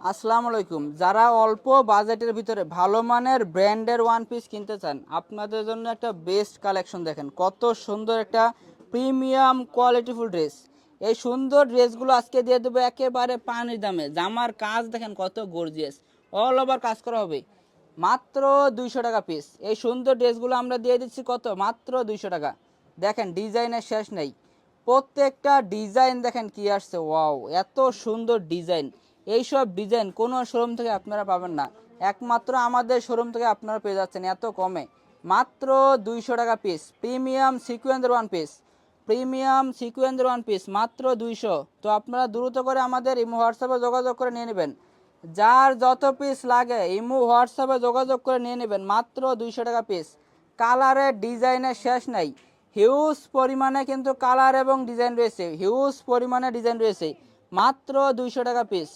আসসালামু আলাইকুম। যারা অল্প বাজেটের ভিতরে ভালো মানের ব্র্যান্ডের ওয়ান পিস কিনতে চান, আপনাদের জন্য একটা বেস্ট কালেকশন। দেখেন কত সুন্দর একটা প্রিমিয়াম কোয়ালিটিফুল ড্রেস। এই সুন্দর ড্রেসগুলো আজকে দিয়ে দেবো একেবারে পানির দামে। জামার কাজ দেখেন কত গর্জিয়াস, অল ওভার কাজ করা হবে, মাত্র 200 টাকা পিস। এই সুন্দর ড্রেসগুলো আমরা দিয়ে দিচ্ছি কত, মাত্র 200 টাকা। দেখেন ডিজাইনের শেষ নেই, প্রত্যেকটা ডিজাইন দেখেন কি আসছে, ওয়াও এত সুন্দর ডিজাইন। এইসব ডিজাইন কোনো শোরুম থেকে আপনারা পাবেন না, একমাত্র আমাদের শোরুম থেকে আপনারা পেয়ে যাচ্ছেন এত কমে, মাত্র 200 টাকা পিস। প্রিমিয়াম সিকোয়েন্সের ওয়ান পিস, প্রিমিয়াম সিকোয়েন্সের ওয়ান পিস মাত্র 200। তো আপনারা দ্রুত করে আমাদের ইমো হোয়াটসঅ্যাপে যোগাযোগ করে নিয়ে নেবেন। যার যত পিস লাগে ইমো হোয়াটসঅ্যাপে যোগাযোগ করে নিয়ে নেবেন, মাত্র 200 টাকা পিস। কালারের ডিজাইনের শেষ নাই, হিউজ পরিমাণে কিন্তু কালার এবং ডিজাইন রয়েছে, হিউজ পরিমাণে ডিজাইন রয়েছে, মাত্র 200 টাকা পিস।